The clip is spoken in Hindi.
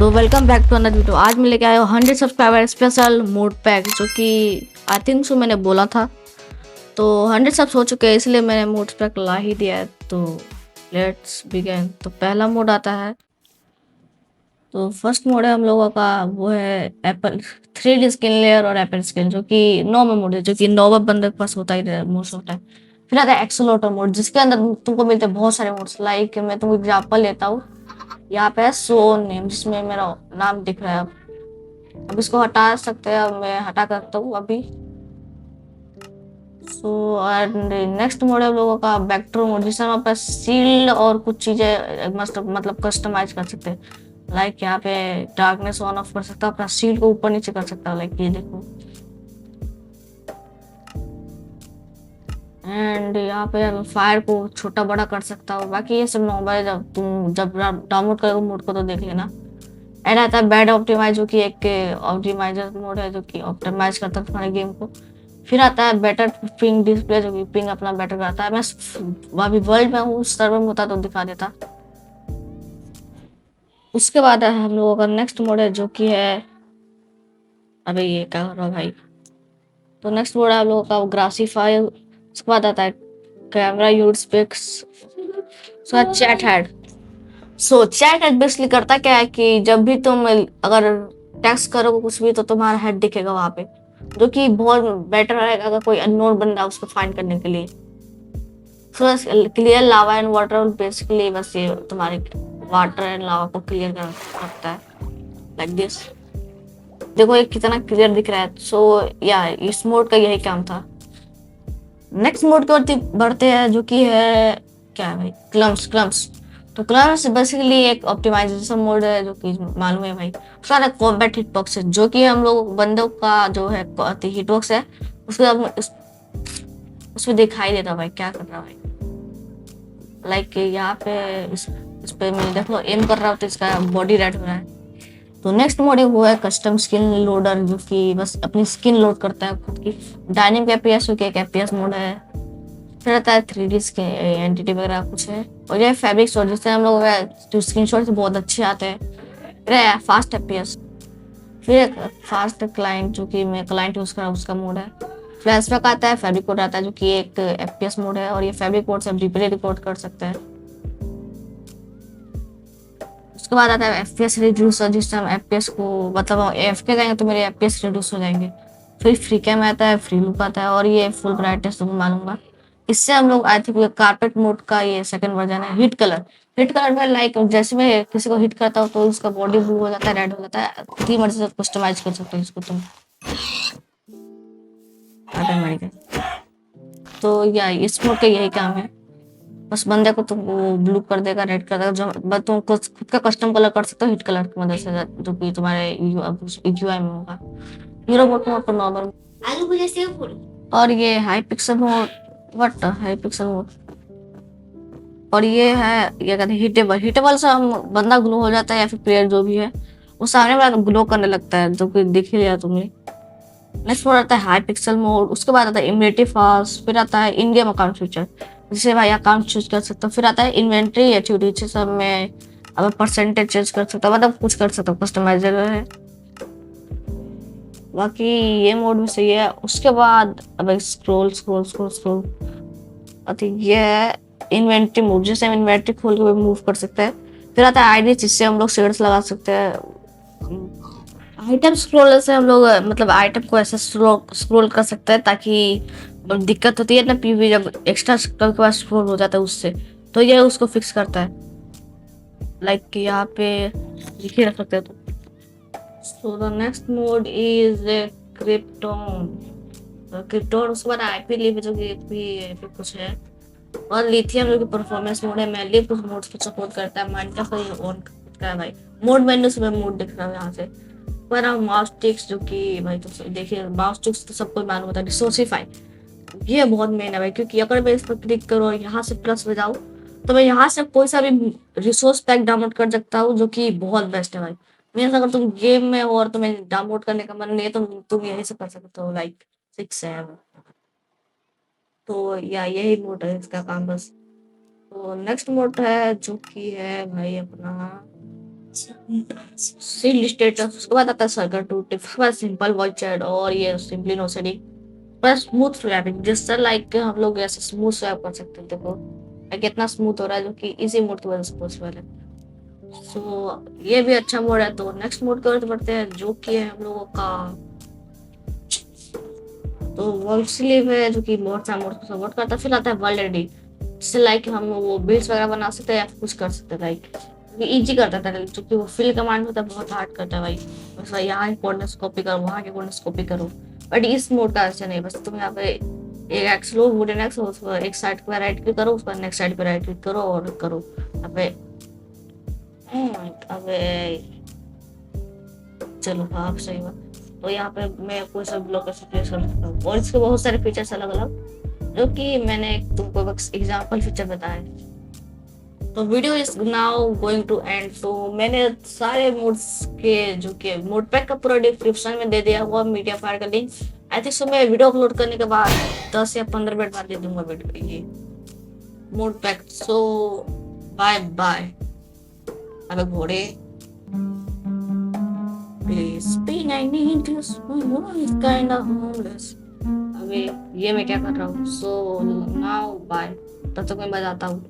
तो welcome back to another video. आज मैं लेके आया हूँ 100 सब्सक्राइबर स्पेशल मोड पैक, जो कि आई थिंक सो मैंने बोला था। तो 100 सब्स हो चुके हैं, इसलिए मैंने मोड पैक ला ही दिया है। तो लेट्स बिगिन। तो पहला मोड आता है, तो फर्स्ट मोड है हम लोगों का, वो है एप्पल 3D स्किन लेयर और एप्पल स्किन, जो कि नॉर्मल मोड है, जो कि नॉर्मल बंदे के पास होता ही है मोस्ट ऑफ टाइम। फिर आता है एक्सलोटर मोड, जिसके अंदर तुमको मिलते हैं बहुत सारे मोड्स। लाइक मैं तुमको एग्जाम्पल लेता हूँ। यहाँ पे है सो नेम, जिसमें मेरा नाम दिख रहा है। अब इसको हटा सकते हैं, अब मैं हटा करता हूँ अभी। सो एंड नेक्स्ट मोड है हम लोगों का वेक्टर मोड, जिसमें हम अपना शील्ड और कुछ चीजें मस्त मतलब कस्टमाइज कर सकते हैं। लाइक यहाँ पे डार्कनेस ऑन ऑफ कर सकता हूँ, अपना शील्ड को ऊपर नीचे कर सकता हूँ। लाइक ये देखो। एंड यहाँ पे फायर को छोटा बड़ा कर सकता हूँ। बाकी ये सब नॉर्मल है, जब डाउनलोड करोगे मोड को तो देख लेना। एंड आता है बैड ऑप्टिमाइज, जो कि एक ऑप्टिमाइजर मोड है, जो कि ऑप्टिमाइज करता है तुम्हारे गेम को। फिर आता है बेटर पिंग डिस्प्ले, जो कि पिंग अपना बेटर करता है। मैं अभी वर्ल्ड में हूँ, सर्वर में होता तो दिखा देता। उसके बाद है हम लोगों का नेक्स्ट मोड है, जो कि है, अबे ये क्या हो रहा है भाई। तो नेक्स्ट मोड है हम लोगों का ग्रासीफाई। उसके बाद आता है camera use pics, chat head. So chat head basically करता क्या है कि जब भी तुम अगर टेक्स्ट करोगे कुछ भी, तो तुम्हारा हेड दिखेगा वहां पे, जो कि बहुत बेटर रहेगा अगर कोई अननोन बंदा उसको फाइंड करने के लिए। Clear lava and water, basically बस ये तुम्हारे वाटर एंड लावा को क्लियर करता है। लाइक दिस, देखो ये कितना क्लियर दिख रहा है। सो या इस मोड का यही काम था। नेक्स्ट मोड की ओर बढ़ते हैं, जो कि है क्या है भाई, क्लम्स। तो क्लम्स बेसिकली एक ऑप्टिमाइजेशन मोड है, जो कि मालूम है भाई। उसका कॉम्बैट हिटबॉक्स है, जो कि हम लोग बंदों का जो है हिटबॉक्स है, उसको उसमें दिखाई देता भाई क्या कर रहा है भाई। लाइक यहाँ पे इस पे मैं देखो एम कर रहा हूँ तो इसका बॉडी रेड हो रहा है। तो नेक्स्ट मोड है वो है कस्टम स्किन लोडर, जो कि बस अपनी स्किन लोड करता है खुद की। डायनेमिक एपीएस, जो कि एक एपीएस मोड है। फिर आता है 3D के एंटिटी वगैरह कुछ है। और ये फैब्रिक शॉट, जिससे हम लोग जो स्क्रीन शॉट बहुत अच्छे आते हैं। फिर है फास्ट एपीएस। फिर एक फास्ट क्लाइंट, जो कि मैं क्लाइंट यूज कर रहा हूँ, उसका मोड है। फ्लैशबैक आता है, फैब्रिक कोड आता है, जो कि एक एफपीएस मोड है। और ये फैब्रिक कोड से हम रिप्ले रिकॉर्ड कर सकते हैं। उसके बाद आता है एफपीएस रिड्यूसर, जिससे हम एफपीएस को मतलब एफके जाएंगे तो मेरे एफपीएस रिड्यूस हो जाएंगे। फिर फ्री कैम आता है, फ्री लुक आता है, और ये फुल ब्राइटनेस तुमको मालूंगा। इससे हम लोग आई थिंक कार्पेट मोड का ये सेकंड वर्जन है। हिट कलर में लाइक जैसे मैं किसी को हिट करता हूँ तो उसका बॉडी ब्लू हो जाता है, रेड हो जाता है। अपनी मर्जी से कस्टमाइज कर सकते हो इसको तुम ऑटोमेटिक। तो या इस मोड का यही काम है। बस बंदे को तुम वो ब्लू कर देगा, रेड कर देगा, जो बस तुम खुद का कस्टम कलर कर सकते हो हिट कलर की मदद से, जो कि तुम्हारे यूआई में होगा। हीरो मोड मोड पर नॉर्मल, आलू भुजिया सेव पूरी। और ये high pixel mode, what high pixel mode. और ये है, ये कहते हैं हिटेबल से हम बंदा ग्लो हो जाता है, या फिर प्लेयर जो भी है वो सामने वाला ग्लो करने लगता है, जो कि दिख ही लिया तुमने। नेक्स्ट मोड आता है हाई पिक्सल मोड। उसके बाद आता है इमिडिएट फास्ट। फिर आता है इन गेम अकाउंट फीचर, जिससे भाई अकाउंट चूज कर सकता हूँ। फिर आता है इन्वेंट्री एचयूडी, सब में अब परसेंटेज चेंज कर सकता हूँ, मतलब कुछ कर सकता हूँ, कस्टमाइजर है। बाकी ये मोड में सही है। उसके बाद अब स्क्रोल स्क्रोल स्क्रोल स्क्रोल अति ये है इन्वेंट्री मोड, जिससे हम इन्वेंट्री खोल के मूव कर सकते हैं। फिर आता है आईडी, जिससे हम लोग शेड्स लगा सकते हैं। आइटम स्क्रॉलर से हम लोग मतलब आइटम को ऐसे स्क्रॉल कर सकते हैं, ताकि दिक्कत होती है ना पीवी, जब एक्स्ट्रा स्क्रॉल के बाद स्क्रॉल हो जाता है उससे, तो ये उसको फिक्स करता है। लाइक यहाँ पे लिख ही रख सकते हैं। तो so the next mode is krypton. Krypton उसके बाद आईपी लिव, जो कि भी कुछ है। और लिथियम, जो कि परफॉर्मेंस मोड है, मैनली कुछ मोड्स को सपोर्ट करता है। माइनक्राफ्ट ऑन करता है भाई। मोड मेन्यू से मैं मोड दिख रहा है यहाँ से। पर हम माउस टिक्स, जो कि भाई तो देखिए माउस टिक्स तो सबको मालूम होता है, रिसोर्सिफाई। ये बहुत मेन है भाई, क्योंकि अगर मैं इस पर क्लिक करूँ और यहाँ से प्लस बजाऊँ, तो मैं यहाँ से कोई सा भी रिसोर्स पैक डाउनलोड कर सकता हूँ, जो कि बहुत बेस्ट है भाई। मीन्स अगर तुम गेम में हो और तुम्हें डाउनलोड करने का मन नहीं है, तो तुम यही से कर सकते हो। लाइक 6 है। तो या यही मोड है इसका काम बस। तो नेक्स्ट मोड है, जो कि है भाई अपना सील्ड स्टेटस, उसके बाद आता है सर्कल टू टिप, उसके बाद सिंपल वॉइस चैट और ये सिंपली नो सेटिंग, बस स्मूथ स्वैपिंग, जिससे लाइक हम लोग ऐसे स्मूथ स्वैप कर सकते हैं। देखो कितना स्मूथ हो रहा है, जो कि इजी मोड की वजह से पॉसिबल है। सो ये भी अच्छा मोड है। तो नेक्स्ट मोड की ओर बढ़ते हैं, जो कि है हम लोगों का तो वर्ल्ड स्लीव है, जो कि बहुत सारे मोड को सपोर्ट करता है। फिर आता है वर्ल्ड एडिट, जिससे लाइक हम वो बिल्ड्स वगैरह बना सकते हैं या कुछ कर सकते हैं, लाइक इजी करता था। क्योंकि वो फिल कमांड होता है बहुत हार्ड करता है भाई, बस भाई यहाँ के कोऑर्डिनेट्स कॉपी करो, वहाँ के कोऑर्डिनेट्स कॉपी करो। बट इस मोड का ऐसा नहीं, बस तुम यहाँ पे एक एक्स लो, वुडन एक्स, उस पर एक साइड पे राइट क्लिक करो, उस पर नेक्स्ट साइड पे राइट क्लिक करो और करो। अबे अबे चलो हाँ सही बात। तो यहाँ पे मैं कोई सा ब्लॉक ऐसे प्लेस कर सकता हूँ, और इसके बहुत सारे फीचर्स अलग अलग, जो कि मैंने तुमको बस एग्जांपल फीचर बताए। तो video is now going to end. तो मैंने सारे मोड्स के जो कि मोड पैक का पूरा डिस्क्रिप्शन में दे दिया हुआ, मीडिया फायर का लिंक। आई थिंक सो मैं वीडियो अपलोड करने के बाद 10 या 15 मिनट बाद दे दूंगा वीडियो ये मोड पैक। सो बाय बाय। अबे घोड़े please spin, I need you, kind of homeless. अबे ये मैं क्या कर रहा हूँ। सो नाउ बाय, तब तक मैं बजाता हूँ।